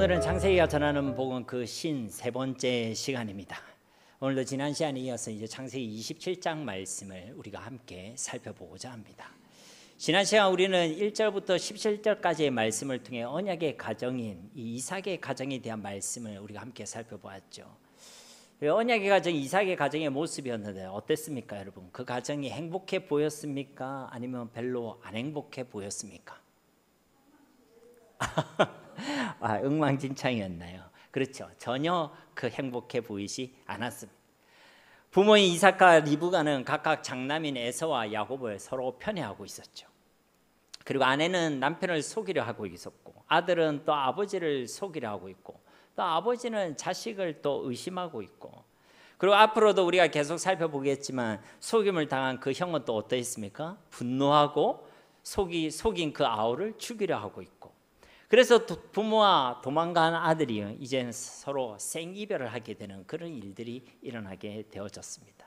오늘은 창세기가 전하는 복음 그 53번째 시간입니다. 오늘도 지난 시간에 이어서 이제 창세기 27장 말씀을 우리가 함께 살펴보고자 합니다. 지난 시간 우리는 1절부터 17절까지의 말씀을 통해 언약의 가정인 이 이삭의 가정에 대한 말씀을 우리가 함께 살펴보았죠. 언약의 가정, 이삭의 가정의 모습이었는데 어땠습니까, 여러분? 그 가정이 행복해 보였습니까? 아니면 별로 안 행복해 보였습니까? 엉망진창이었나요? 그렇죠. 전혀 그 행복해 보이지 않았습니다. 부모인 이삭과 리브가는 각각 장남인 에서와 야곱을 서로 편애하고 있었죠. 그리고 아내는 남편을 속이려 하고 있었고, 아들은 또 아버지를 속이려 하고 있고, 또 아버지는 자식을 또 의심하고 있고, 그리고 앞으로도 우리가 계속 살펴보겠지만 속임을 당한 그 형은 또 어떠했습니까? 분노하고 속인 그 아우를 죽이려 하고 있고, 그래서 부모와 도망간 아들이 이제는 서로 생이별을 하게 되는 그런 일들이 일어나게 되어졌습니다.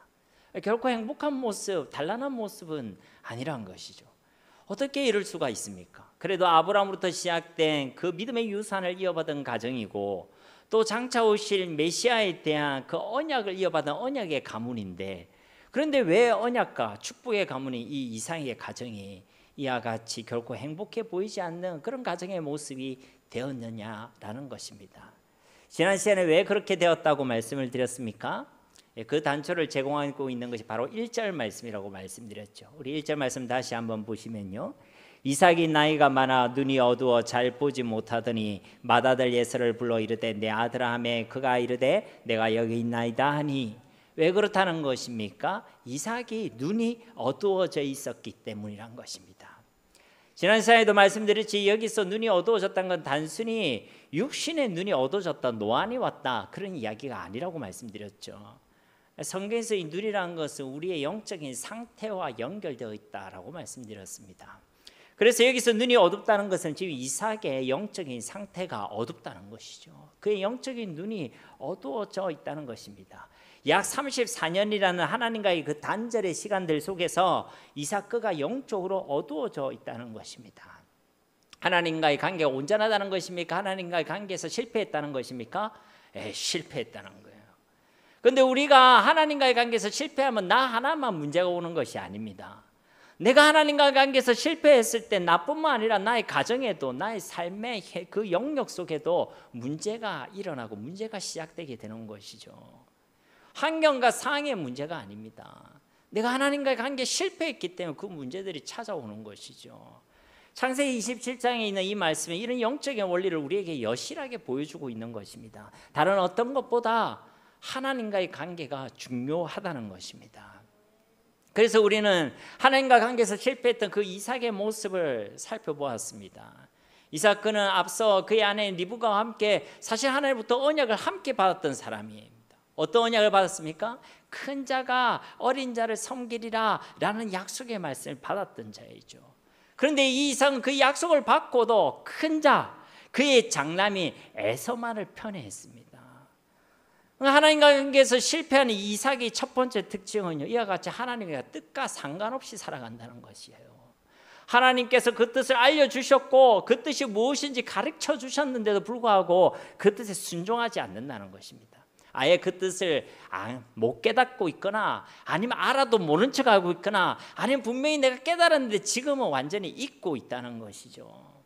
결코 행복한 모습, 단란한 모습은 아니란 것이죠. 어떻게 이럴 수가 있습니까? 그래도 아브라함으로부터 시작된 그 믿음의 유산을 이어받은 가정이고, 또 장차 오실 메시아에 대한 그 언약을 이어받은 언약의 가문인데, 그런데 왜 언약과 축복의 가문인 이 이삭의 가정이 이와 같이 결코 행복해 보이지 않는 그런 가정의 모습이 되었느냐라는 것입니다. 지난 시간에 왜 그렇게 되었다고 말씀을 드렸습니까? 그 단초를 제공하고 있는 것이 바로 1절 말씀이라고 말씀드렸죠. 우리 1절 말씀 다시 한번 보시면요, 이삭이 나이가 많아 눈이 어두워 잘 보지 못하더니 맏아들 예서를 불러 이르되 내 아들아 하매 그가 이르되 내가 여기 있나이다 하니. 왜 그렇다는 것입니까? 이삭이 눈이 어두워져 있었기 때문이란 것입니다. 지난 시간에도 말씀드렸지, 여기서 눈이 어두워졌다는 건 단순히 육신의 눈이 어두워졌다, 노안이 왔다, 그런 이야기가 아니라고 말씀드렸죠. 성경에서 이 눈이라는 것은 우리의 영적인 상태와 연결되어 있다라고 말씀드렸습니다. 그래서 여기서 눈이 어둡다는 것은 지금 이삭의 영적인 상태가 어둡다는 것이죠. 그의 영적인 눈이 어두워져 있다는 것입니다. 약 34년이라는 하나님과의 그 단절의 시간들 속에서 이삭그가 영적으로 어두워져 있다는 것입니다. 하나님과의 관계가 온전하다는 것입니까? 하나님과의 관계에서 실패했다는 것입니까? 실패했다는 거예요. 그런데 우리가 하나님과의 관계에서 실패하면 나 하나만 문제가 오는 것이 아닙니다. 내가 하나님과의 관계에서 실패했을 때 나뿐만 아니라 나의 가정에도, 나의 삶의 그 영역 속에도 문제가 일어나고 문제가 시작되게 되는 것이죠. 환경과 상황의 문제가 아닙니다. 내가 하나님과의 관계에 실패했기 때문에 그 문제들이 찾아오는 것이죠. 창세기 27장에 있는 이 말씀에 이런 영적인 원리를 우리에게 여실하게 보여주고 있는 것입니다. 다른 어떤 것보다 하나님과의 관계가 중요하다는 것입니다. 그래서 우리는 하나님과 관계에서 실패했던 그 이삭의 모습을 살펴보았습니다. 이삭은 앞서 그의 아내 리브가와 함께 사실 하나님부터 언약을 함께 받았던 사람이에요. 어떤 언약을 받았습니까? 큰 자가 어린 자를 섬기리라 라는 약속의 말씀을 받았던 자이죠. 그런데 이 이삭은 그 약속을 받고도 큰 자, 그의 장남이 에서만을 편애했습니다. 하나님과 관계에서 실패하는 이삭의 첫 번째 특징은요, 이와 같이 하나님과 뜻과 상관없이 살아간다는 것이에요. 하나님께서 그 뜻을 알려주셨고 그 뜻이 무엇인지 가르쳐 주셨는데도 불구하고 그 뜻에 순종하지 않는다는 것입니다. 아예 그 뜻을 못 깨닫고 있거나, 아니면 알아도 모른 척하고 있거나, 아니면 분명히 내가 깨달았는데 지금은 완전히 잊고 있다는 것이죠.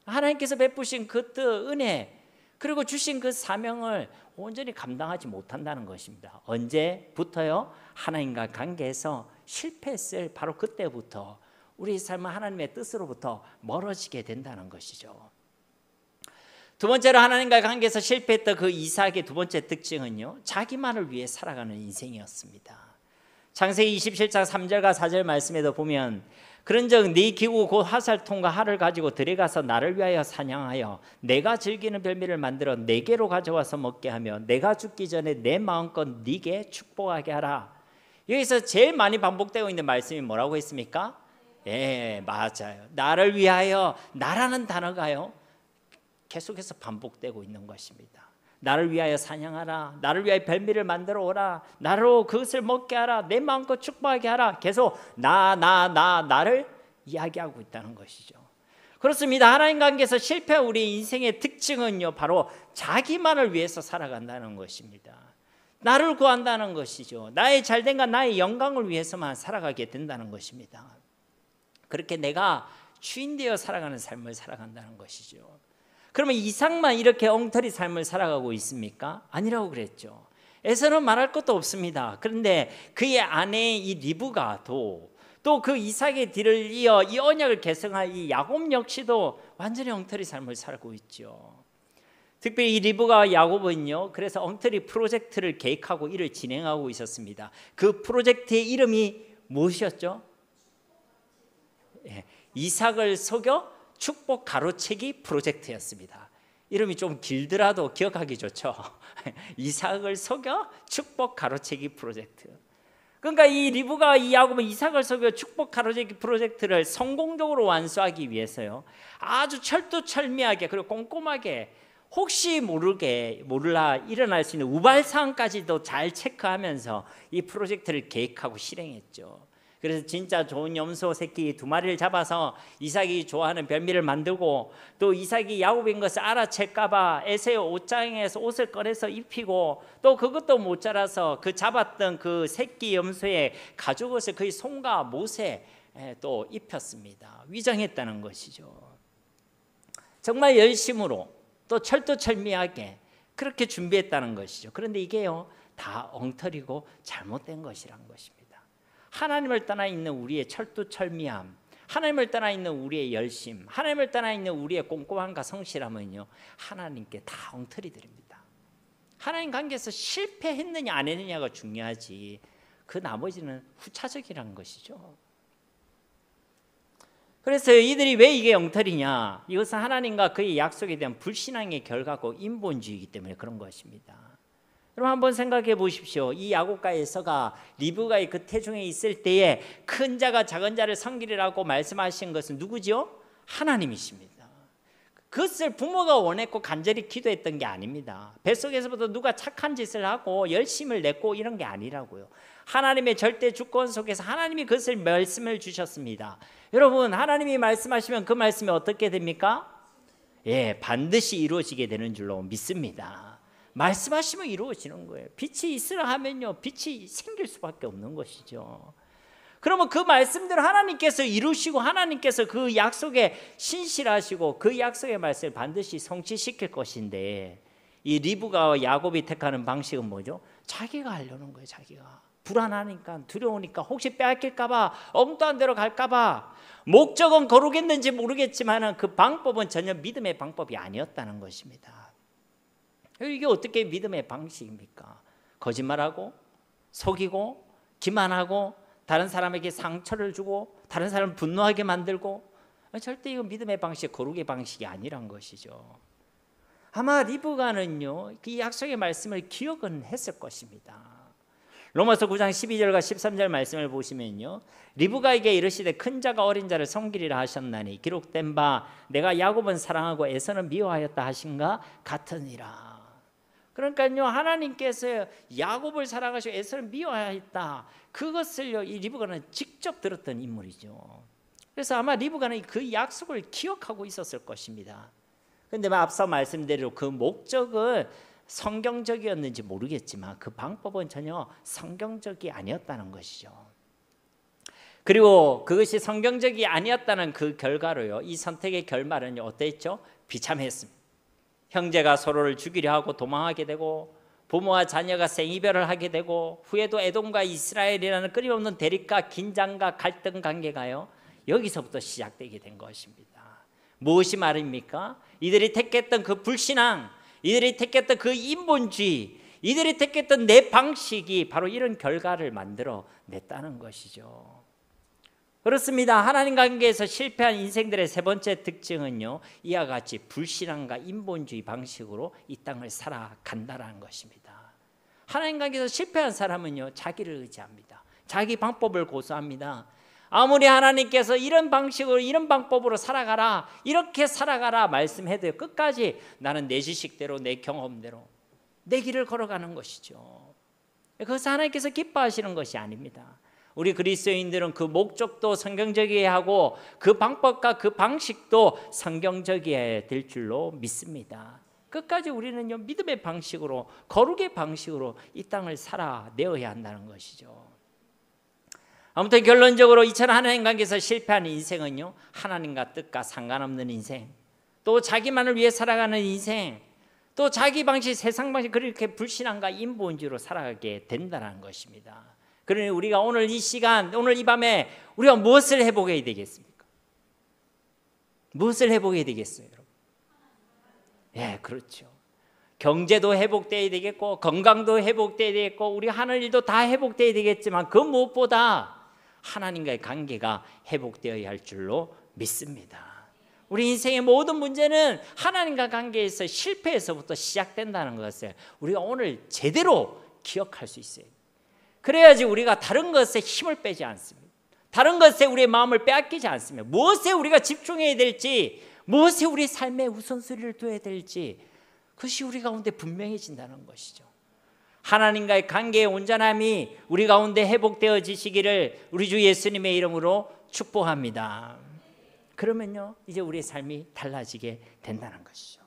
하나님께서 베푸신 그 뜻, 은혜, 그리고 주신 그 사명을 온전히 감당하지 못한다는 것입니다. 언제부터요? 하나님과 관계에서 실패했을 바로 그때부터 우리 삶은 하나님의 뜻으로부터 멀어지게 된다는 것이죠. 두 번째로 하나님과의 관계에서 실패했던 그 이삭의 두 번째 특징은요, 자기만을 위해 살아가는 인생이었습니다. 창세기 27장 3절과 4절 말씀에도 보면 그런즉 네 기구 곧 화살통과 활을 가지고 들어가서 나를 위하여 사냥하여 내가 즐기는 별미를 만들어 내게로 가져와서 먹게 하며 내가 죽기 전에 내 마음껏 네게 축복하게 하라. 여기서 제일 많이 반복되고 있는 말씀이 뭐라고 했습니까? 맞아요. 나를 위하여, 나라는 단어가요 계속해서 반복되고 있는 것입니다. 나를 위하여 사냥하라, 나를 위하여 별미를 만들어 오라, 나로 그것을 먹게 하라, 내 마음껏 축복하게 하라. 계속 나를 이야기하고 있다는 것이죠. 그렇습니다. 하나님 관계에서 실패한 우리 인생의 특징은요, 바로 자기만을 위해서 살아간다는 것입니다. 나를 구한다는 것이죠. 나의 잘됨과 나의 영광을 위해서만 살아가게 된다는 것입니다. 그렇게 내가 주인 되어 살아가는 삶을 살아간다는 것이죠. 그러면 이삭만 이렇게 엉터리 삶을 살아가고 있습니까? 아니라고 그랬죠. 에서는 말할 것도 없습니다. 그런데 그의 아내 이 리브가도 또 그 이삭의 뒤를 이어 이 언약을 계승할 이 야곱 역시도 완전히 엉터리 삶을 살고 있죠. 특별히 이 리브가와 야곱은요, 그래서 엉터리 프로젝트를 계획하고 이를 진행하고 있었습니다. 그 프로젝트의 이름이 무엇이었죠? 이삭을 속여 축복 가로채기 프로젝트였습니다. 이름이 좀 길더라도 기억하기 좋죠. 이삭을 속여 축복 가로채기 프로젝트. 그러니까 이 리브가와 이 야곱은 이삭을 속여 축복 가로채기 프로젝트를 성공적으로 완수하기 위해서요, 아주 철두철미하게 그리고 꼼꼼하게 혹시 몰라 일어날 수 있는 우발 사항까지도 잘 체크하면서 이 프로젝트를 계획하고 실행했죠. 그래서 진짜 좋은 염소 새끼 2마리를 잡아서 이삭이 좋아하는 별미를 만들고, 또 이삭이 야곱인 것을 알아챌까 봐 에서의 옷장에서 옷을 꺼내서 입히고, 또 그것도 모자라서 그 잡았던 그 새끼 염소의 가죽옷을 그의 손과 못에 또 입혔습니다. 위장했다는 것이죠. 정말 열심으로 또 철두철미하게 그렇게 준비했다는 것이죠. 그런데 이게요, 다 엉터리고 잘못된 것이란 것입니다. 하나님을 떠나 있는 우리의 철두철미함, 하나님을 떠나 있는 우리의 열심, 하나님을 떠나 있는 우리의 꼼꼼함과 성실함은요, 하나님께 다 엉터리들입니다. 하나님 관계에서 실패했느냐 안 했느냐가 중요하지, 그 나머지는 후차적이라는 것이죠. 그래서 이들이 왜 이게 엉터리냐, 이것은 하나님과 그의 약속에 대한 불신앙의 결과고 인본주의이기 때문에 그런 것입니다. 여러분 한번 생각해 보십시오. 이 야곱과 에서가 리브가의 그 태중에 있을 때에 큰 자가 작은 자를 섬기리라고 말씀하신 것은 누구죠? 하나님이십니다. 그것을 부모가 원했고 간절히 기도했던 게 아닙니다. 뱃속에서부터 누가 착한 짓을 하고 열심을 냈고 이런 게 아니라고요. 하나님의 절대 주권 속에서 하나님이 그것을 말씀을 주셨습니다. 여러분, 하나님이 말씀하시면 그 말씀이 어떻게 됩니까? 반드시 이루어지게 되는 줄로 믿습니다. 말씀하시면 이루어지는 거예요. 빛이 있으라 하면요, 빛이 생길 수밖에 없는 것이죠. 그러면 그 말씀대로 하나님께서 이루시고 하나님께서 그 약속에 신실하시고 그 약속의 말씀을 반드시 성취시킬 것인데, 이 리브가와 야곱이 택하는 방식은 뭐죠? 자기가 하려는 거예요. 자기가 불안하니까, 두려우니까, 혹시 빼앗길까 봐, 엉뚱한 데로 갈까 봐. 목적은 거룩했는지 모르겠지만 그 방법은 전혀 믿음의 방법이 아니었다는 것입니다. 이게 어떻게 믿음의 방식입니까? 거짓말하고 속이고 기만하고 다른 사람에게 상처를 주고 다른 사람을 분노하게 만들고, 절대 이거 믿음의 방식, 거룩의 방식이 아니란 것이죠. 아마 리브가는요, 그 약속의 말씀을 기억은 했을 것입니다. 로마서 9장 12절과 13절 말씀을 보시면요, 리브가에게 이르시되 큰 자가 어린 자를 섬기리라 하셨나니 기록된 바 내가 야곱은 사랑하고 에서는 미워하였다 하신가 같으니라. 그러니까요, 하나님께서 야곱을 사랑하시고 에서를 미워하였다, 그것을요 이 리브가는 직접 들었던 인물이죠. 그래서 아마 리브가는 그 약속을 기억하고 있었을 것입니다. 그런데 앞서 말씀대로 그 목적은 성경적이었는지 모르겠지만 그 방법은 전혀 성경적이 아니었다는 것이죠. 그리고 그것이 성경적이 아니었다는 그 결과로요, 이 선택의 결말은 어땠죠? 비참했습니다. 형제가 서로를 죽이려 하고 도망하게 되고, 부모와 자녀가 생이별을 하게 되고, 후에도 에돔과 이스라엘이라는 끊임없는 대립과 긴장과 갈등 관계가요, 여기서부터 시작되게 된 것입니다. 무엇이 말입니까? 이들이 택했던 그 불신앙, 이들이 택했던 그 인본주의, 이들이 택했던 내 방식이 바로 이런 결과를 만들어 냈다는 것이죠. 그렇습니다. 하나님 관계에서 실패한 인생들의 세 번째 특징은요, 이와 같이 불신앙과 인본주의 방식으로 이 땅을 살아간다는 것입니다. 하나님 관계에서 실패한 사람은요, 자기를 의지합니다. 자기 방법을 고수합니다. 아무리 하나님께서 이런 방식으로 이런 방법으로 살아가라, 이렇게 살아가라 말씀해도요, 끝까지 나는 내 지식대로 내 경험대로 내 길을 걸어가는 것이죠. 그것은 하나님께서 기뻐하시는 것이 아닙니다. 우리 그리스도인들은 그 목적도 성경적이어야 하고 그 방법과 그 방식도 성경적이어야 될 줄로 믿습니다. 끝까지 우리는요 믿음의 방식으로 거룩의 방식으로 이 땅을 살아내어야 한다는 것이죠. 아무튼 결론적으로 이처럼 하나님 관계에서 실패하는 인생은요 하나님과 뜻과 상관없는 인생, 또 자기만을 위해 살아가는 인생, 또 자기 방식, 세상 방식, 그렇게 불신앙과 인본주의로 살아가게 된다는 것입니다. 그러니 우리가 오늘 이 시간, 오늘 이 밤에 우리가 무엇을 회복해야 되겠습니까? 무엇을 회복해야 되겠어요, 여러분? 예, 그렇죠. 경제도 회복돼야 되겠고, 건강도 회복돼야 되겠고, 우리 하는 일도 다 회복돼야 되겠지만 그 무엇보다 하나님과의 관계가 회복되어야 할 줄로 믿습니다. 우리 인생의 모든 문제는 하나님과 관계에서 실패에서부터 시작된다는 것을 우리가 오늘 제대로 기억할 수 있어요. 그래야지 우리가 다른 것에 힘을 빼지 않습니다. 다른 것에 우리의 마음을 빼앗기지 않습니다. 무엇에 우리가 집중해야 될지, 무엇에 우리 삶의 우선순위를 둬야 될지, 그것이 우리 가운데 분명해진다는 것이죠. 하나님과의 관계의 온전함이 우리 가운데 회복되어지시기를 우리 주 예수님의 이름으로 축복합니다. 그러면요 이제 우리의 삶이 달라지게 된다는 것이죠.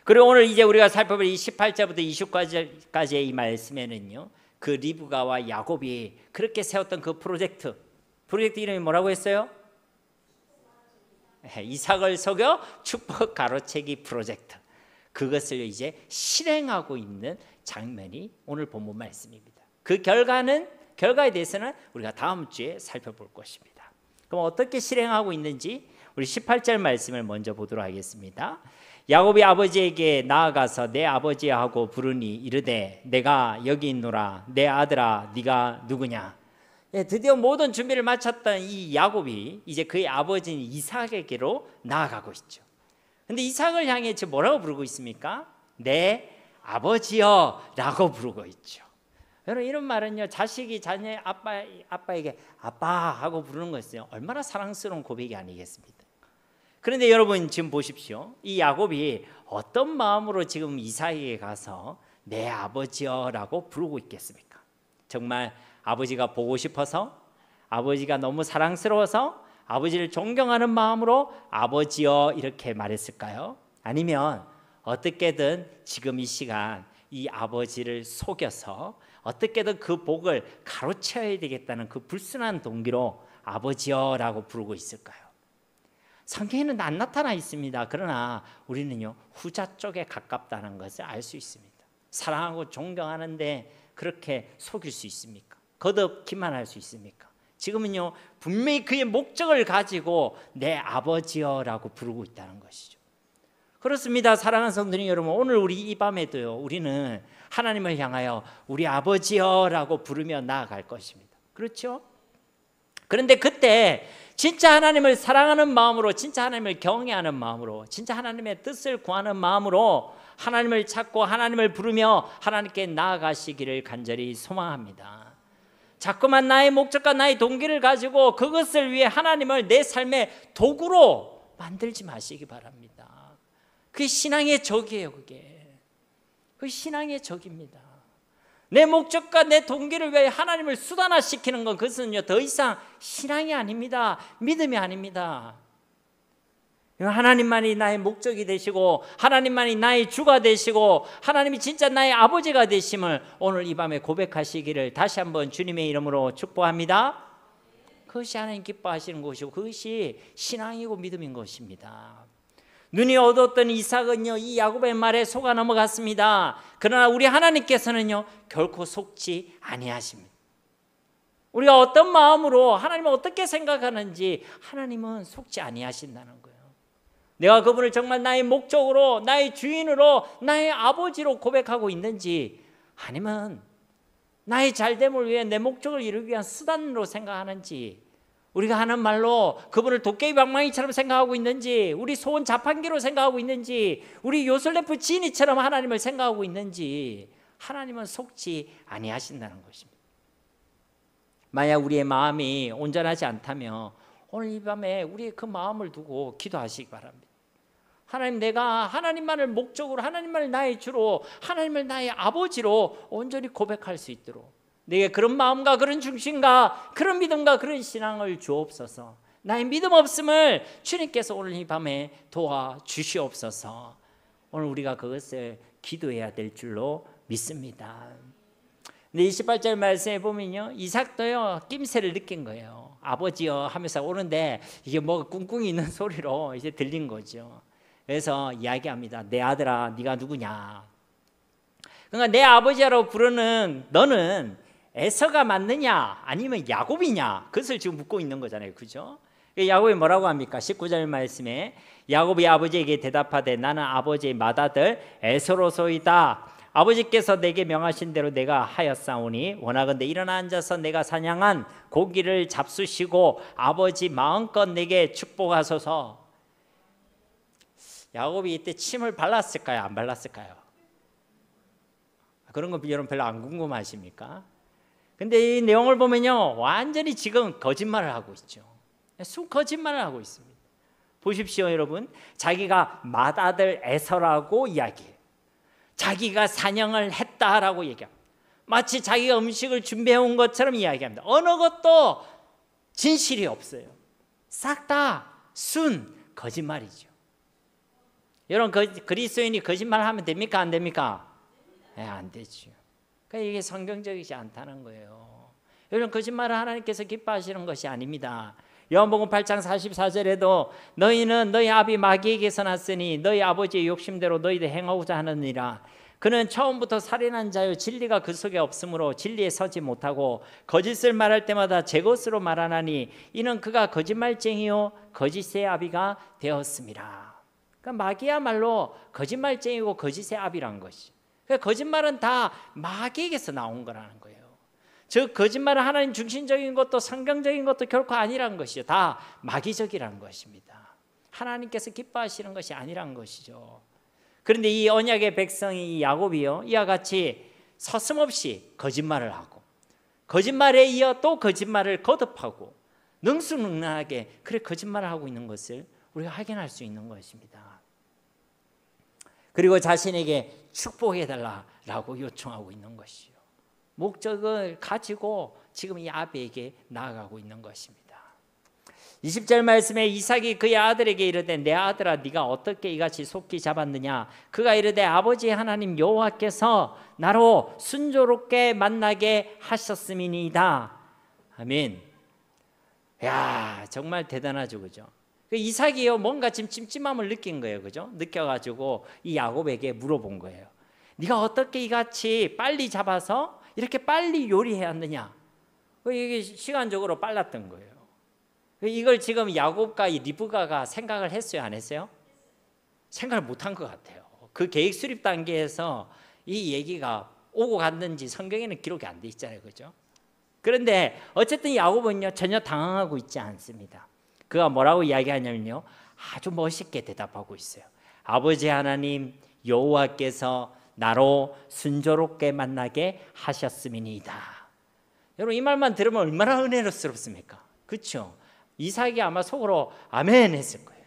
그리고 오늘 이제 우리가 살펴볼 이 18절부터 20절까지의 이 말씀에는요 그 리브가와 야곱이 그렇게 세웠던 그 프로젝트 이름이 뭐라고 했어요? 이삭을 속여 축복 가로채기 프로젝트, 그것을 이제 실행하고 있는 장면이 오늘 본문 말씀입니다. 그 결과에 대해서는 우리가 다음 주에 살펴볼 것입니다. 그럼 어떻게 실행하고 있는지 우리 18절 말씀을 먼저 보도록 하겠습니다. 야곱이 아버지에게 나아가서 내 아버지하고 부르니 이르되 내가 여기 있노라. 내 아들아 네가 누구냐. 드디어 모든 준비를 마쳤던 이 야곱이 이제 그의 아버지인 이삭에게로 나아가고 있죠. 근데 이삭을 향해 지금 뭐라고 부르고 있습니까? 내 아버지여 라고 부르고 있죠. 여러분 이런 말은요 자식이 자녀의 아빠에게 아빠 하고 부르는 것이요 얼마나 사랑스러운 고백이 아니겠습니까? 그런데 여러분 지금 보십시오. 이 야곱이 어떤 마음으로 지금 이삭에게 가서 내 아버지여 라고 부르고 있겠습니까? 정말 아버지가 보고 싶어서, 아버지가 너무 사랑스러워서, 아버지를 존경하는 마음으로 아버지여 이렇게 말했을까요? 아니면 어떻게든 지금 이 시간 이 아버지를 속여서 어떻게든 그 복을 가로채야 되겠다는 그 불순한 동기로 아버지여라고 부르고 있을까요? 성경에는 안 나타나 있습니다. 그러나 우리는요 후자 쪽에 가깝다는 것을 알 수 있습니다. 사랑하고 존경하는데 그렇게 속일 수 있습니까? 거듭기만 할 수 있습니까? 지금은요 분명히 그의 목적을 가지고 내 아버지여라고 부르고 있다는 것이죠. 그렇습니다. 사랑하는 성도님 여러분, 오늘 우리 이 밤에도요 우리는 하나님을 향하여 우리 아버지여라고 부르며 나아갈 것입니다. 그렇죠? 그런데 그때 진짜 하나님을 사랑하는 마음으로, 진짜 하나님을 경외하는 마음으로, 진짜 하나님의 뜻을 구하는 마음으로 하나님을 찾고 하나님을 부르며 하나님께 나아가시기를 간절히 소망합니다. 자꾸만 나의 목적과 나의 동기를 가지고 그것을 위해 하나님을 내 삶의 도구로 만들지 마시기 바랍니다. 그게 신앙의 적이에요. 그게 신앙의 적입니다. 내 목적과 내 동기를 위해 하나님을 수단화시키는 건 그것은요 더 이상 신앙이 아닙니다. 믿음이 아닙니다. 하나님만이 나의 목적이 되시고 하나님만이 나의 주가 되시고 하나님이 진짜 나의 아버지가 되심을 오늘 이 밤에 고백하시기를 다시 한번 주님의 이름으로 축복합니다. 그것이 하나님 기뻐하시는 것이고 그것이 신앙이고 믿음인 것입니다. 눈이 어두웠던 이삭은요 이 야곱의 말에 속아 넘어갔습니다. 그러나 우리 하나님께서는요 결코 속지 아니하십니다. 우리가 어떤 마음으로 하나님을 어떻게 생각하는지 하나님은 속지 아니하신다는 거예요. 내가 그분을 정말 나의 목적으로, 나의 주인으로, 나의 아버지로 고백하고 있는지, 아니면 나의 잘됨을 위해 내 목적을 이루기 위한 수단으로 생각하는지, 우리가 하는 말로 그분을 도깨비 방망이처럼 생각하고 있는지, 우리 소원 자판기로 생각하고 있는지, 우리 요술램프 지니처럼 하나님을 생각하고 있는지, 하나님은 속지 아니하신다는 것입니다. 만약 우리의 마음이 온전하지 않다면 오늘 이 밤에 우리의 그 마음을 두고 기도하시기 바랍니다. 하나님, 내가 하나님만을 목적으로, 하나님만을 나의 주로, 하나님을 나의 아버지로 온전히 고백할 수 있도록, 내게 그런 마음과 그런 중심과 그런 믿음과 그런 신앙을 주옵소서. 나의 믿음 없음을 주님께서 오늘 이 밤에 도와주시옵소서. 오늘 우리가 그것을 기도해야 될 줄로 믿습니다. 근데 28절 말씀에 보면요, 이삭도요 낌새를 느낀 거예요. 아버지요 하면서 오는데 이게 뭐가 꿍꿍 있는 소리로 이제 들린 거죠. 그래서 이야기합니다. 내 아들아, 네가 누구냐? 그러니까 내 아버지라고 부르는 너는 에서가 맞느냐 아니면 야곱이냐, 그것을 지금 묻고 있는 거잖아요, 그죠? 야곱이 뭐라고 합니까? 19절 말씀에 야곱이 아버지에게 대답하되 나는 아버지의 맏아들 에서로소이다. 아버지께서 내게 명하신 대로 내가 하였사오니 원하건대 일어나 앉아서 내가 사냥한 고기를 잡수시고 아버지 마음껏 내게 축복하소서. 야곱이 이때 침을 발랐을까요? 안 발랐을까요? 그런 거 여러분 별로 안 궁금하십니까? 근데 이 내용을 보면요, 완전히 지금 거짓말을 하고 있죠. 순 거짓말을 하고 있습니다. 보십시오, 여러분. 자기가 맏아들 에서라고 이야기해요. 자기가 사냥을 했다라고 얘기합니다. 마치 자기가 음식을 준비해온 것처럼 이야기합니다. 어느 것도 진실이 없어요. 싹 다 순 거짓말이죠. 여러분, 그리스도인이 거짓말하면 됩니까? 안 됩니까? 네, 안 되죠. 그러니까 이게 성경적이지 않다는 거예요. 여러분, 거짓말을 하나님께서 기뻐하시는 것이 아닙니다. 요한복음 8장 44절에도 너희는 너희 아비 마귀에게서 났으니 너희 아버지의 욕심대로 너희도 행하고자 하느니라. 그는 처음부터 살인한 자요 진리가 그 속에 없으므로 진리에 서지 못하고 거짓을 말할 때마다 제 것으로 말하나니 이는 그가 거짓말쟁이요 거짓의 아비가 되었습니다. 그러니까 마귀야말로 거짓말쟁이고 거짓의 아비란 것이. 그러니까 거짓말은 다 마귀에게서 나온 거라는 거예요. 즉 거짓말은 하나님 중심적인 것도 성경적인 것도 결코 아니란 것이죠. 다 마귀적이라는 것입니다. 하나님께서 기뻐하시는 것이 아니란 것이죠. 그런데 이 언약의 백성이 이 야곱이요, 이와 같이 서슴없이 거짓말을 하고 거짓말에 이어 또 거짓말을 거듭하고 능수능란하게 그래 거짓말을 하고 있는 것을 우리가 확인할 수 있는 것입니다. 그리고 자신에게 축복해달라고 요청하고 있는 것이요, 목적을 가지고 지금 이 아비에게 나아가고 있는 것입니다. 20절 말씀에 이삭이 그의 아들에게 이르되 내 아들아 네가 어떻게 이같이 속히 잡았느냐. 그가 이르되 아버지 하나님 여호와께서 나로 순조롭게 만나게 하셨음이니이다. 아멘. 야, 정말 대단하죠, 그죠? 이삭이요 뭔가 지금 찜찜함을 느낀 거예요, 그죠? 느껴가지고 이 야곱에게 물어본 거예요. 네가 어떻게 이같이 빨리 잡아서 이렇게 빨리 요리해왔느냐. 이게 시간적으로 빨랐던 거예요. 이걸 지금 야곱과 이 리브가가 생각을 했어요, 안 했어요? 생각을 못한 것 같아요. 그 계획 수립 단계에서 이 얘기가 오고 갔는지 성경에는 기록이 안 돼 있잖아요, 그죠? 그런데 어쨌든 야곱은요 전혀 당황하고 있지 않습니다. 그가 뭐라고 이야기하냐면요, 아주 멋있게 대답하고 있어요. 아버지 하나님 여호와께서 나로 순조롭게 만나게 하셨음이니이다. 여러분, 이 말만 들으면 얼마나 은혜롭습니까? 그렇죠? 이삭이 아마 속으로 아멘 했을 거예요.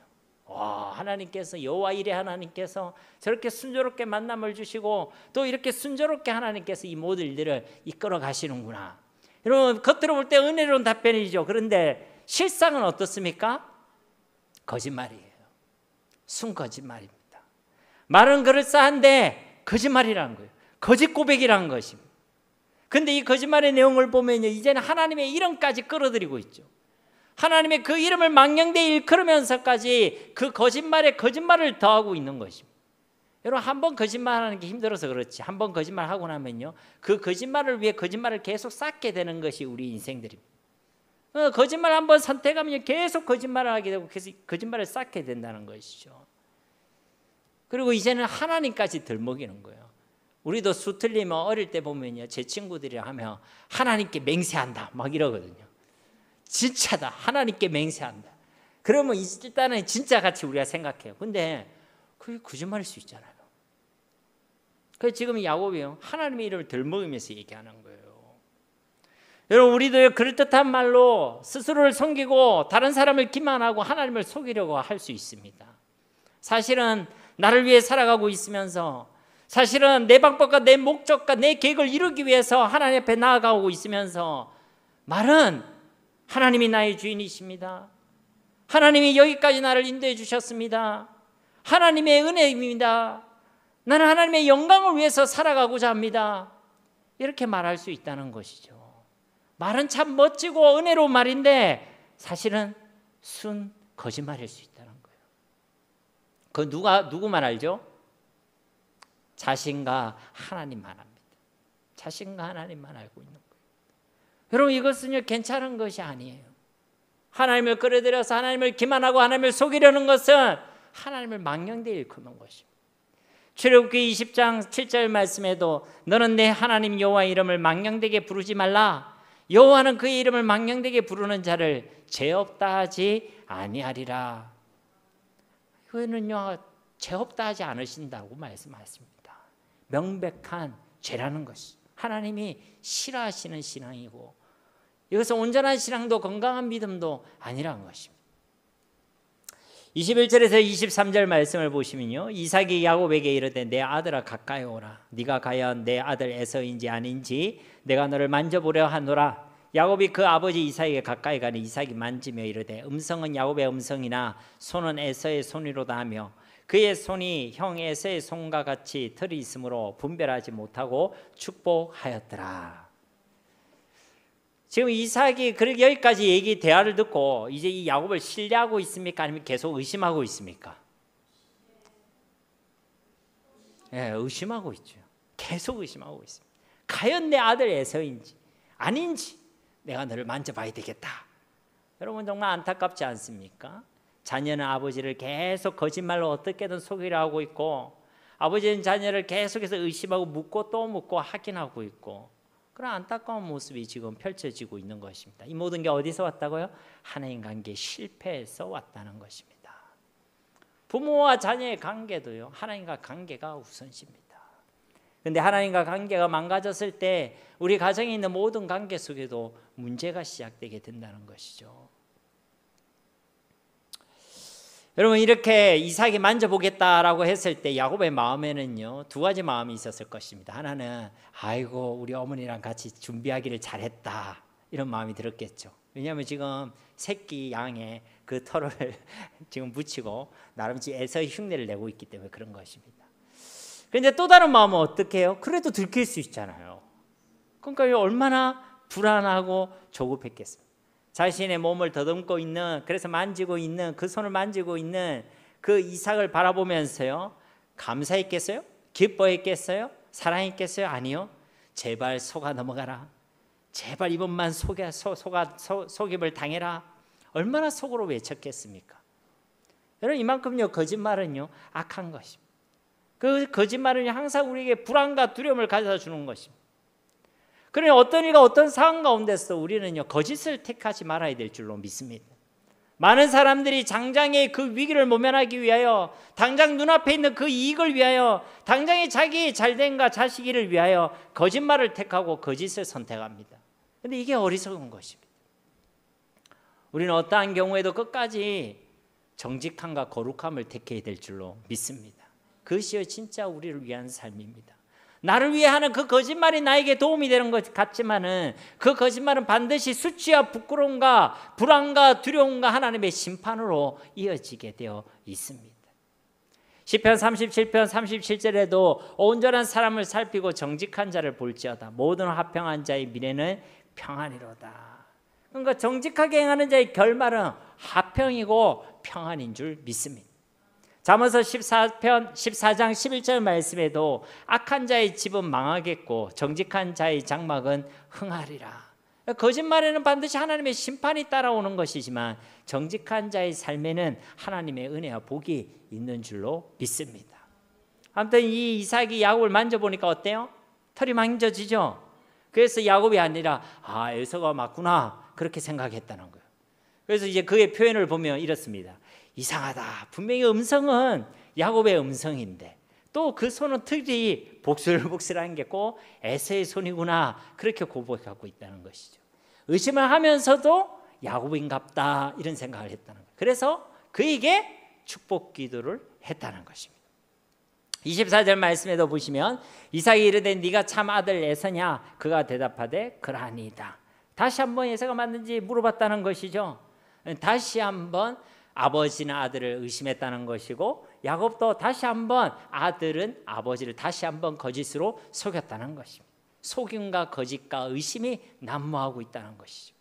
와, 하나님께서 여호와 이레 하나님께서 저렇게 순조롭게 만남을 주시고 또 이렇게 순조롭게 하나님께서 이 모든 일들을 이끌어 가시는구나. 여러분, 겉으로 볼 때 은혜로운 답변이죠. 그런데 실상은 어떻습니까? 거짓말이에요. 순 거짓말입니다. 말은 그럴싸한데 거짓말이라는 거예요. 거짓 고백이라는 것입니다. 그런데 이 거짓말의 내용을 보면요, 이제는 하나님의 이름까지 끌어들이고 있죠. 하나님의 그 이름을 망령되이 일컬으면서까지 그 거짓말에 거짓말을 더하고 있는 것입니다. 여러분, 한 번 거짓말하는 게 힘들어서 그렇지 한 번 거짓말하고 나면요 그 거짓말을 위해 거짓말을 계속 쌓게 되는 것이 우리 인생들입니다. 거짓말 한 번 선택하면 계속 거짓말을 하게 되고 계속 거짓말을 쌓게 된다는 것이죠. 그리고 이제는 하나님까지 들먹이는 거예요. 우리도 수틀리면 어릴 때 보면요, 제 친구들이랑 하면 하나님께 맹세한다 막 이러거든요. 진짜다, 하나님께 맹세한다. 그러면 일단은 진짜 같이 우리가 생각해요. 근데 그게 거짓말일 수 있잖아요. 그래서 지금 야곱이요 하나님의 이름을 들먹이면서 얘기하는 거예요. 여러분, 우리도 그럴듯한 말로 스스로를 섬기고 다른 사람을 기만하고 하나님을 속이려고 할 수 있습니다. 사실은 나를 위해 살아가고 있으면서 사실은 내 방법과 내 목적과 내 계획을 이루기 위해서 하나님 앞에 나아가고 있으면서 말은 하나님이 나의 주인이십니다. 하나님이 여기까지 나를 인도해 주셨습니다. 하나님의 은혜입니다. 나는 하나님의 영광을 위해서 살아가고자 합니다. 이렇게 말할 수 있다는 것이죠. 말은 참 멋지고 은혜로운 말인데 사실은 순 거짓말일 수 있다는 거예요. 그 누구만 알죠? 자신과 하나님만 합니다. 자신과 하나님만 알고 있는 거예요. 여러분, 이것은요 괜찮은 것이 아니에요. 하나님을 끌어들여서 하나님을 기만하고 하나님을 속이려는 것은 하나님을 망령되이 일컫는 것입니다. 출애굽기 20장 7절 말씀에도 너는 내 하나님 여호와 이름을 망령되게 부르지 말라. 여호와는 그의 이름을 망령되게 부르는 자를 죄 없다 하지 아니하리라. 이거는요 죄 없다 하지 않으신다고 말씀하십니다. 명백한 죄라는 것이 하나님이 싫어하시는 신앙이고 이것은 온전한 신앙도 건강한 믿음도 아니라는 것입니다. 21절에서 23절 말씀을 보시면요, 이삭이 야곱에게 이르되 내 아들아 가까이 오라. 네가 과연 내 아들 에서인지 아닌지 내가 너를 만져보려 하노라. 야곱이 그 아버지 이삭에게 가까이 가니 이삭이 만지며 이르되 음성은 야곱의 음성이나 손은 에서의 손이로다 하며 그의 손이 형 에서의 손과 같이 털이 있으므로 분별하지 못하고 축복하였더라. 지금 이삭이 그렇게 여기까지 대화를 듣고 이제 이 야곱을 신뢰하고 있습니까? 아니면 계속 의심하고 있습니까? 예, 의심하고 있죠. 계속 의심하고 있습니다. 과연 내 아들 에서인지 아닌지 내가 너를 만져봐야 되겠다. 여러분 정말 안타깝지 않습니까? 자녀는 아버지를 계속 거짓말로 어떻게든 속이려 하고 있고 아버지는 자녀를 계속해서 의심하고 묻고 또 묻고 확인하고 있고 그런 안타까운 모습이 지금 펼쳐지고 있는 것입니다. 이 모든 게 어디서 왔다고요? 하나님 관계 실패에서 왔다는 것입니다. 부모와 자녀의 관계도요, 하나님과 관계가 우선시입니다. 그런데 하나님과 관계가 망가졌을 때 우리 가정에 있는 모든 관계 속에도 문제가 시작되게 된다는 것이죠. 여러분, 이렇게 이삭이 만져보겠다라고 했을 때 야곱의 마음에는요 두 가지 마음이 있었을 것입니다. 하나는 아이고 우리 어머니랑 같이 준비하기를 잘했다 이런 마음이 들었겠죠. 왜냐하면 지금 새끼 양의 그 털을 지금 묻히고 나름 애서의 흉내를 내고 있기 때문에 그런 것입니다. 그런데 또 다른 마음은 어떻게 해요? 그래도 들킬 수 있잖아요. 그러니까 얼마나 불안하고 조급했겠습니까? 자신의 몸을 더듬고 있는, 그래서 만지고 있는 그 손을 만지고 있는 그 이삭을 바라보면서요 감사했겠어요? 기뻐했겠어요? 사랑했겠어요? 아니요. 제발 속아 넘어가라. 제발 이번만 속임을 당해라. 얼마나 속으로 외쳤겠습니까? 여러분, 이만큼요 거짓말은요 악한 것입니다. 그 거짓말은 항상 우리에게 불안과 두려움을 가져다 주는 것입니다. 그러니 어떤 일과 어떤 상황 가운데서 우리는요 거짓을 택하지 말아야 될 줄로 믿습니다. 많은 사람들이 당장의 그 위기를 모면하기 위하여, 당장 눈앞에 있는 그 이익을 위하여, 당장의 자기의 잘됨과 자식이를 위하여 거짓말을 택하고 거짓을 선택합니다. 그런데 이게 어리석은 것입니다. 우리는 어떠한 경우에도 끝까지 정직함과 거룩함을 택해야 될 줄로 믿습니다. 그것이 진짜 우리를 위한 삶입니다. 나를 위해 하는 그 거짓말이 나에게 도움이 되는 것 같지만은 그 거짓말은 반드시 수치와 부끄러움과 불안과 두려움과 하나님의 심판으로 이어지게 되어 있습니다. 시편 37편 37절에도 온전한 사람을 살피고 정직한 자를 볼지어다 모든 화평한 자의 미래는 평안이로다. 그러니까 정직하게 행하는 자의 결말은 화평이고 평안인 줄 믿습니다. 잠언서 14장 11절 말씀에도 악한 자의 집은 망하겠고 정직한 자의 장막은 흥하리라. 거짓말에는 반드시 하나님의 심판이 따라오는 것이지만 정직한 자의 삶에는 하나님의 은혜와 복이 있는 줄로 믿습니다. 아무튼 이 이삭이 야곱을 만져보니까 어때요? 털이 만져지죠. 그래서 야곱이 아니라 에서가 맞구나 그렇게 생각했다는 거예요. 그래서 이제 그의 표현을 보면 이렇습니다. 이상하다. 분명히 음성은 야곱의 음성인데 또 그 손은 털이 복슬복슬한 게 꼭 에서의 손이구나 그렇게 고백하고 있다는 것이죠. 의심을 하면서도 야곱인갑다 이런 생각을 했다는 거예요. 그래서 그에게 축복 기도를 했다는 것입니다. 24절 말씀에도 보시면 이삭이 이르되 네가 참 아들 에서냐? 그가 대답하되 그러하니이다. 다시 한번 에서가 맞는지 물어봤다는 것이죠. 다시 한번 아버지는 아들을 의심했다는 것이고, 야곱도 다시 한번 아들은 아버지를 다시 한번 거짓으로 속였다는 것입니다. 속임과 거짓과 의심이 난무하고 있다는 것이죠.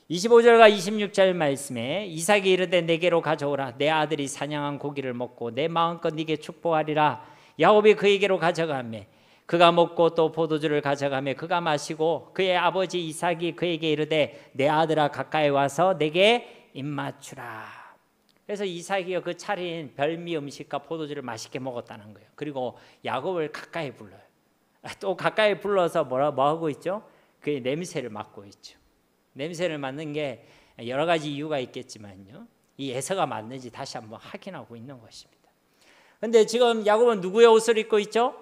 25절과 26절 말씀에 이삭이 이르되 내게로 가져오라. 내 아들이 사냥한 고기를 먹고 내 마음껏 네게 축복하리라. 야곱이 그에게로 가져가매 그가 먹고 또 포도주를 가져가매 그가 마시고 그의 아버지 이삭이 그에게 이르되 내 아들아 가까이 와서 내게 입맞추라. 그래서 이삭이요 그 차린 별미 음식과 포도주를 맛있게 먹었다는 거예요. 그리고 야곱을 가까이 불러요. 또 가까이 불러서 뭐 하고 있죠? 그의 냄새를 맡고 있죠. 냄새를 맡는 게 여러 가지 이유가 있겠지만요, 이 에서가 맞는지 다시 한번 확인하고 있는 것입니다. 그런데 지금 야곱은 누구의 옷을 입고 있죠?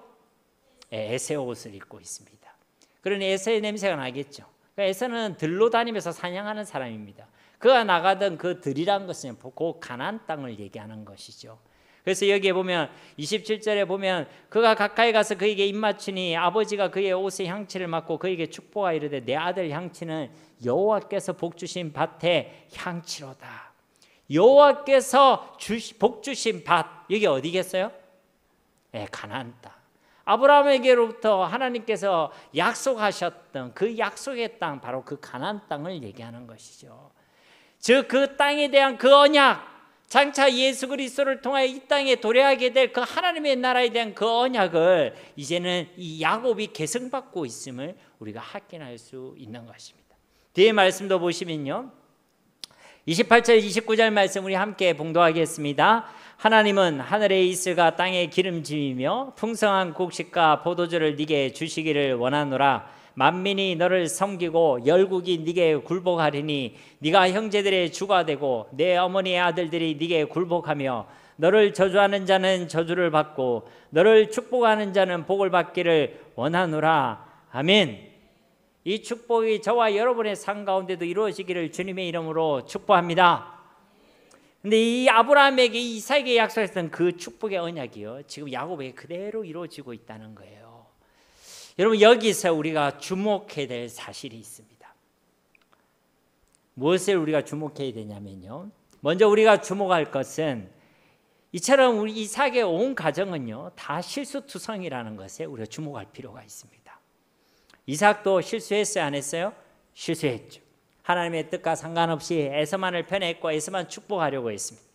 에서의 옷을 입고 있습니다. 그러니 에서의 냄새가 나겠죠. 에서는 들로 다니면서 사냥하는 사람입니다. 그가 나가던 그 들이란 것은 그 가나안 땅을 얘기하는 것이죠. 그래서 여기에 보면 27절에 보면 그가 가까이 가서 그에게 입맞추니 아버지가 그의 옷의 향취를 맡고 그에게 축복하 이르되 내 아들 향취는 여호와께서 복주신 밭의 향취로다. 여호와께서 복주신 밭, 여기 어디겠어요? 가나안 땅. 아브라함에게로부터 하나님께서 약속하셨던 그 약속의 땅, 바로 그 가나안 땅을 얘기하는 것이죠. 즉 그 땅에 대한 그 언약, 장차 예수 그리스도를 통하여 이 땅에 도래하게 될 그 하나님의 나라에 대한 그 언약을 이제는 이 야곱이 계승받고 있음을 우리가 확인할 수 있는 것입니다. 뒤에 말씀도 보시면요, 28절 29절 말씀 우리 함께 봉독하겠습니다. 하나님은 하늘에 있을가 땅에 기름짐이며 풍성한 곡식과 포도주를 네게 주시기를 원하노라. 만민이 너를 섬기고 열국이 네게 굴복하리니 네가 형제들의 주가 되고 내 어머니의 아들들이 네게 굴복하며 너를 저주하는 자는 저주를 받고 너를 축복하는 자는 복을 받기를 원하노라. 아멘. 이 축복이 저와 여러분의 삶 가운데도 이루어지기를 주님의 이름으로 축복합니다. 근데 이 아브라함에게 이삭에게 약속했던 그 축복의 언약이요, 지금 야곱에게 그대로 이루어지고 있다는 거예요. 여러분, 여기서 우리가 주목해야 될 사실이 있습니다. 무엇을 우리가 주목해야 되냐면요, 먼저 우리가 주목할 것은 이처럼 우리 이삭의 온 가정은요 다 실수투성이라는 것에 우리가 주목할 필요가 있습니다. 이삭도 실수했어요, 안 했어요? 실수했죠. 하나님의 뜻과 상관없이 에서만을 편애했고 에서만 축복하려고 했습니다.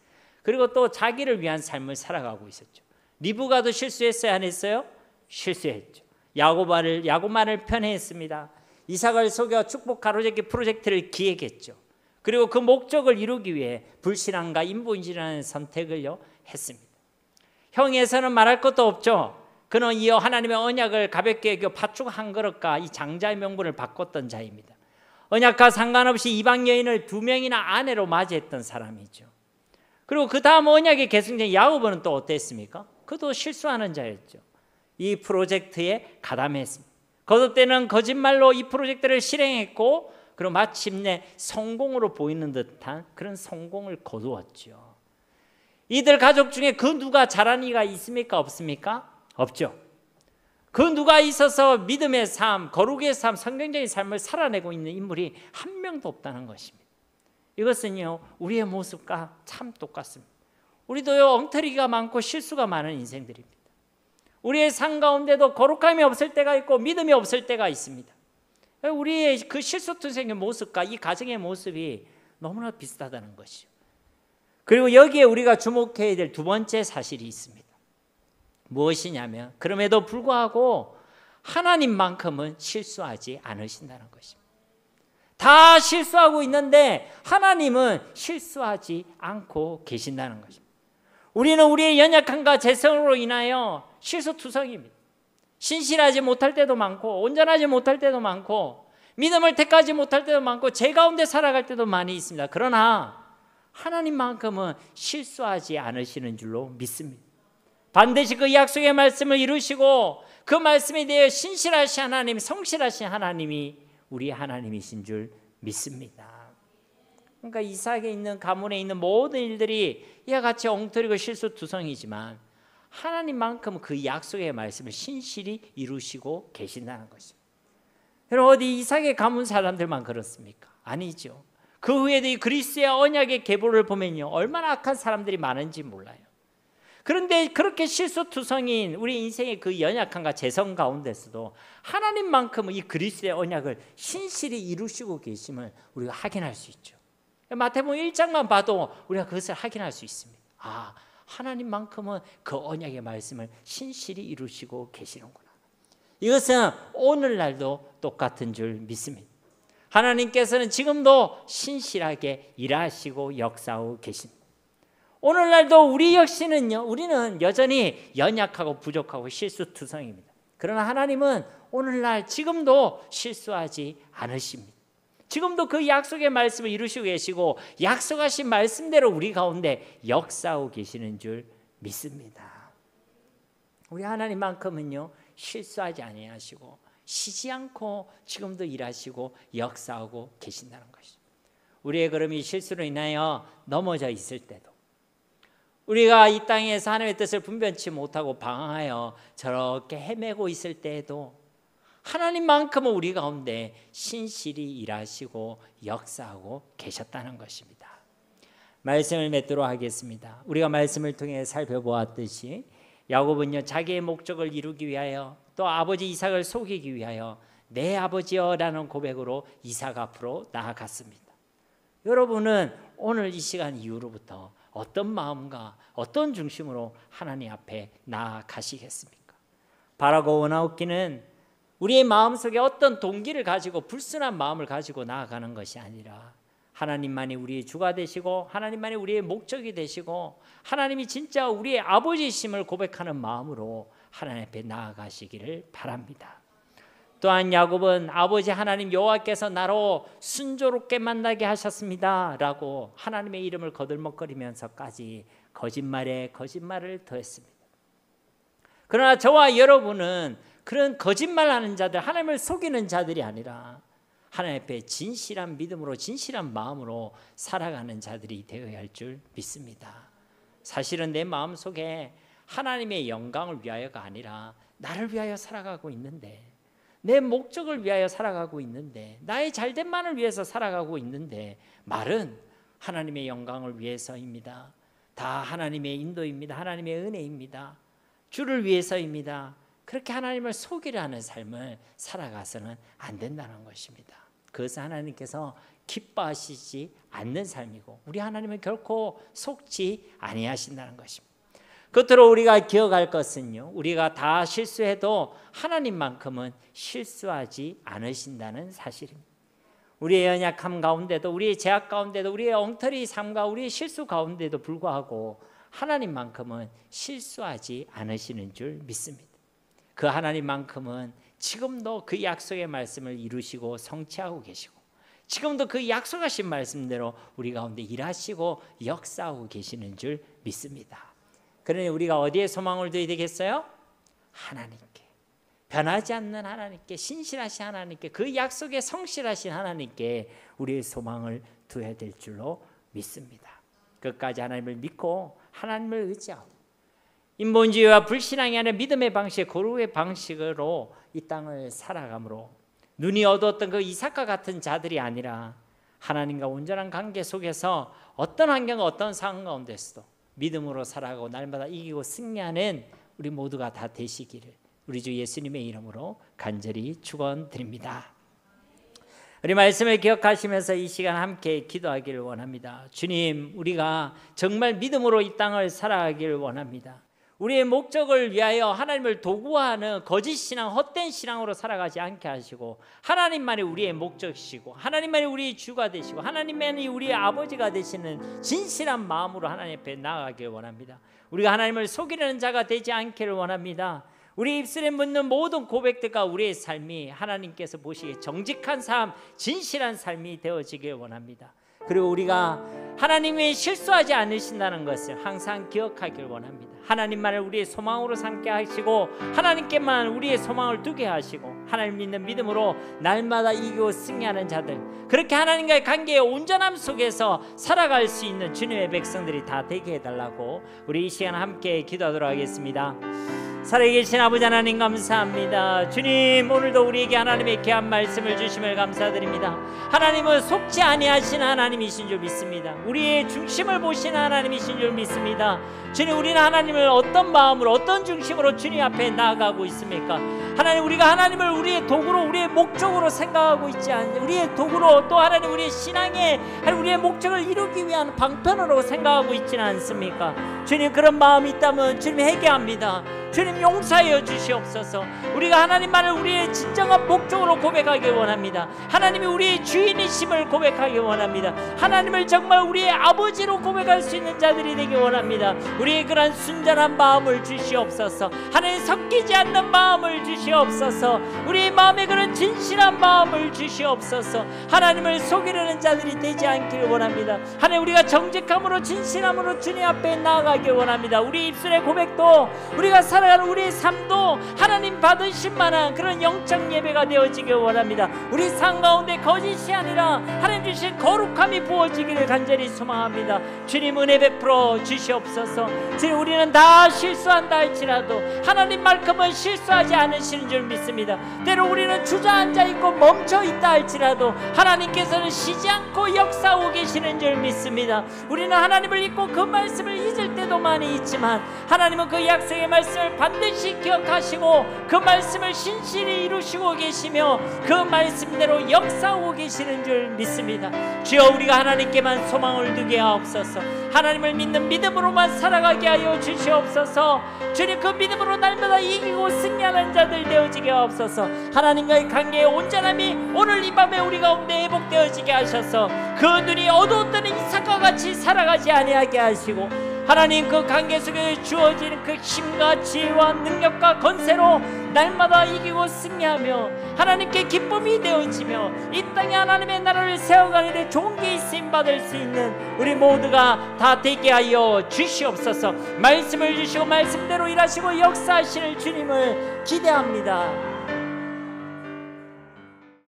그리고 또 자기를 위한 삶을 살아가고 있었죠. 리브가도 실수했어요, 안 했어요? 실수했죠. 야곱만을 편애했습니다. 이삭을 속여 축복 가로잡기 프로젝트를 기획했죠. 그리고 그 목적을 이루기 위해 불신앙과 인본주의라는 선택을 했습니다. 형에서는 말할 것도 없죠. 그는 이 하나님의 언약을 가볍게 여겨 팥죽 한 그릇과 이 장자의 명분을 바꿨던 자입니다. 언약과 상관없이 이방 여인을 2명이나 아내로 맞이했던 사람이죠. 그리고 그 다음 언약의 계승자인 야곱은 또 어땠습니까? 그도 실수하는 자였죠. 이 프로젝트에 가담했습니다. 거듭되는 거짓말로 이 프로젝트를 실행했고, 그리고 마침내 성공으로 보이는 듯한 그런 성공을 거두었죠. 이들 가족 중에 그 누가 잘한 이가 있습니까? 없습니까? 없죠. 그 누가 있어서 믿음의 삶, 거룩의 삶, 성경적인 삶을 살아내고 있는 인물이 한 명도 없다는 것입니다. 이것은요 우리의 모습과 참 똑같습니다. 우리도요 엉터리가 많고 실수가 많은 인생들입니다. 우리의 삶 가운데도 거룩함이 없을 때가 있고 믿음이 없을 때가 있습니다. 우리의 그 실수투성의 모습과 이 가정의 모습이 너무나 비슷하다는 것이죠. 그리고 여기에 우리가 주목해야 될 두 번째 사실이 있습니다. 무엇이냐면, 그럼에도 불구하고 하나님만큼은 실수하지 않으신다는 것입니다. 다 실수하고 있는데 하나님은 실수하지 않고 계신다는 것입니다. 우리는 우리의 연약함과 재성으로 인하여 실수투성입니다. 신실하지 못할 때도 많고 온전하지 못할 때도 많고 믿음을 택하지 못할 때도 많고 죄 가운데 살아갈 때도 많이 있습니다. 그러나 하나님만큼은 실수하지 않으시는 줄로 믿습니다. 반드시 그 약속의 말씀을 이루시고 그 말씀에 대해 신실하신 하나님, 성실하신 하나님이 우리 하나님이신 줄 믿습니다. 그러니까 이삭에 있는 가문에 있는 모든 일들이 이와 같이 엉터리고 실수투성이지만 하나님만큼 그 약속의 말씀을 신실히 이루시고 계신다는 것입니다. 여러분, 어디 이삭의 가문 사람들만 그렇습니까? 아니죠. 그 후에도 이 그리스의 언약의 계보를 보면요, 얼마나 악한 사람들이 많은지 몰라요. 그런데 그렇게 실수투성인 우리 인생의 그 연약함과 재성 가운데서도 하나님만큼은 이 그리스의 언약을 신실히 이루시고 계심을 우리가 확인할 수 있죠. 마태복음 1장만 봐도 우리가 그것을 확인할 수 있습니다. 아, 하나님만큼은 그 언약의 말씀을 신실히 이루시고 계시는구나. 이것은 오늘날도 똑같은 줄 믿습니다. 하나님께서는 지금도 신실하게 일하시고 역사하고 계십니다. 오늘날도 우리 역시는요, 우리는 여전히 연약하고 부족하고 실수투성입니다. 그러나 하나님은 오늘날 지금도 실수하지 않으십니다. 지금도 그 약속의 말씀을 이루시고 계시고 약속하신 말씀대로 우리 가운데 역사하고 계시는 줄 믿습니다. 우리 하나님만큼은요, 실수하지 아니하시고 쉬지 않고 지금도 일하시고 역사하고 계신다는 것이죠. 우리의 그럼이 실수로 인하여 넘어져 있을 때도, 우리가 이 땅에서 하나님의 뜻을 분별치 못하고 방황하여 저렇게 헤매고 있을 때에도 하나님만큼은 우리 가운데 신실히 일하시고 역사하고 계셨다는 것입니다. 말씀을 맺도록 하겠습니다. 우리가 말씀을 통해 살펴보았듯이 야곱은요, 자기의 목적을 이루기 위하여 또 아버지 이삭을 속이기 위하여 내 아버지여라는 고백으로 이삭 앞으로 나아갔습니다. 여러분은 오늘 이 시간 이후로부터 어떤 마음과 어떤 중심으로 하나님 앞에 나아가시겠습니까? 바라고 원하옵기는 우리의 마음속에 어떤 동기를 가지고 불순한 마음을 가지고 나아가는 것이 아니라 하나님만이 우리의 주가 되시고 하나님만이 우리의 목적이 되시고 하나님이 진짜 우리의 아버지심을 고백하는 마음으로 하나님 앞에 나아가시기를 바랍니다. 또한 야곱은 아버지 하나님 여호와께서 나로 순조롭게 만나게 하셨습니다 라고 하나님의 이름을 거들먹거리면서까지 거짓말에 거짓말을 더했습니다. 그러나 저와 여러분은 그런 거짓말하는 자들, 하나님을 속이는 자들이 아니라 하나님 앞에 진실한 믿음으로 진실한 마음으로 살아가는 자들이 되어야 할 줄 믿습니다. 사실은 내 마음속에 하나님의 영광을 위하여가 아니라 나를 위하여 살아가고 있는데, 내 목적을 위하여 살아가고 있는데, 나의 잘됨만을 위해서 살아가고 있는데 말은 하나님의 영광을 위해서입니다. 다 하나님의 인도입니다. 하나님의 은혜입니다. 주를 위해서입니다. 그렇게 하나님을 속이려 하는 삶을 살아가서는 안 된다는 것입니다. 그것은 하나님께서 기뻐하시지 않는 삶이고 우리 하나님은 결코 속지 아니하신다는 것입니다. 끝으로 우리가 기억할 것은요, 우리가 다 실수해도 하나님만큼은 실수하지 않으신다는 사실입니다. 우리의 연약함 가운데도, 우리의 죄악 가운데도, 우리의 엉터리 삶과 우리의 실수 가운데도 불구하고 하나님만큼은 실수하지 않으시는 줄 믿습니다. 그 하나님만큼은 지금도 그 약속의 말씀을 이루시고 성취하고 계시고 지금도 그 약속하신 말씀대로 우리 가운데 일하시고 역사하고 계시는 줄 믿습니다. 그러니 우리가 어디에 소망을 둬야 되겠어요? 하나님께, 변하지 않는 하나님께, 신실하신 하나님께, 그 약속에 성실하신 하나님께 우리의 소망을 둬야 될 줄로 믿습니다. 끝까지 하나님을 믿고 하나님을 의지하고 인본주의와 불신앙이 아니라 믿음의 방식, 거룩의 방식으로 이 땅을 살아감으로 눈이 어두웠던 그 이삭과 같은 자들이 아니라 하나님과 온전한 관계 속에서 어떤 환경과 어떤 상황 가운데서도 믿음으로 살아가고 날마다 이기고 승리하는 우리 모두가 다 되시기를 우리 주 예수님의 이름으로 간절히 축원드립니다. 우리 말씀을 기억하시면서 이 시간 함께 기도하기를 원합니다. 주님, 우리가 정말 믿음으로 이 땅을 살아가기를 원합니다. 우리의 목적을 위하여 하나님을 도구화하는 거짓 신앙, 헛된 신앙으로 살아가지 않게 하시고 하나님만이 우리의 목적이시고 하나님만이 우리의 주가 되시고 하나님만이 우리의 아버지가 되시는 진실한 마음으로 하나님 앞에 나아가길 원합니다. 우리가 하나님을 속이려는 자가 되지 않기를 원합니다. 우리 입술에 묻는 모든 고백들과 우리의 삶이 하나님께서 보시기에 정직한 삶, 진실한 삶이 되어지길 원합니다. 그리고 우리가 하나님이 실수하지 않으신다는 것을 항상 기억하길 원합니다. 하나님만을 우리의 소망으로 삼게 하시고 하나님께만 우리의 소망을 두게 하시고 하나님 믿는 믿음으로 날마다 이기고 승리하는 자들, 그렇게 하나님과의 관계의 온전함 속에서 살아갈 수 있는 주님의 백성들이 다 되게 해달라고 우리 이 시간 함께 기도하도록 하겠습니다. 살아계신 아버지 하나님 감사합니다. 주님, 오늘도 우리에게 하나님의 귀한 말씀을 주심을 감사드립니다. 하나님은 속지 아니하신 하나님이신 줄 믿습니다. 우리의 중심을 보시는 하나님이신 줄 믿습니다. 주님, 우리는 하나님을 어떤 마음으로 어떤 중심으로 주님 앞에 나아가고 있습니까? 하나님, 우리가 하나님을 우리의 도구로 우리의 목적으로 생각하고 있지 않습니까? 우리의 도구로 또 하나님 우리의 신앙의 우리의 목적을 이루기 위한 방편으로 생각하고 있지는 않습니까? 주님, 그런 마음이 있다면 주님 회개합니다. 주님 용서하여 주시옵소서. 우리가 하나님만을 우리의 진정한 목적으로 고백하기 원합니다. 하나님이 우리의 주인이심을 고백하기 원합니다. 하나님을 정말 우리의 아버지로 고백할 수 있는 자들이 되기 원합니다. 우리의 그런 순전한 마음을 주시옵소서. 하나님 섞이지 않는 마음을 주시옵소서. 우리의 마음에 그런 진실한 마음을 주시옵소서. 하나님을 속이려는 자들이 되지 않기를 원합니다. 하나님, 우리가 정직함으로 진실함으로 주님 앞에 나아가기 원합니다. 우리 입술의 고백도 우리가 살아가는 우리의 삶도 하나님 받으신 만한 그런 영적 예배가 되어지길 원합니다. 우리 삶 가운데 거짓이 아니라 하나님 주신 거룩함이 부어지기를 간절히 소망합니다. 주님, 은혜 베풀어 주시옵소서. 주님, 우리는 다 실수한다 할지라도 하나님만큼은 실수하지 않으시는 줄 믿습니다. 때로 우리는 주저앉아 있고 멈춰 있다 할지라도 하나님께서는 쉬지 않고 역사하고 계시는 줄 믿습니다. 우리는 하나님을 잊고 그 말씀을 잊을 때도 많이 있지만 하나님은 그 약속의 말씀을 반드시 기억하시고 그 말씀을 신실히 이루시고 계시며 그 말씀대로 역사하고 계시는 줄 믿습니다. 주여, 우리가 하나님께만 소망을 두게 하옵소서. 하나님을 믿는 믿음으로만 살아가게 하여 주시옵소서. 주님, 그 믿음으로 날마다 이기고 승리하는 자들 되어지게 하옵소서. 하나님과의 관계의 온전함이 오늘 이 밤에 우리 가운데 회복되어지게 하셔서 그 눈이 어두웠던 이삭과 같이 살아가지 아니하게 하시고 하나님, 그 관계 속에 주어지는 그 힘과 지혜와 능력과 권세로 날마다 이기고 승리하며 하나님께 기쁨이 되어지며 이 땅에 하나님의 나라를 세워가는 데 좋은 게 있음 받을 수 있는 우리 모두가 다 되게 하여 주시옵소서. 말씀을 주시고 말씀대로 일하시고 역사하시는 주님을 기대합니다.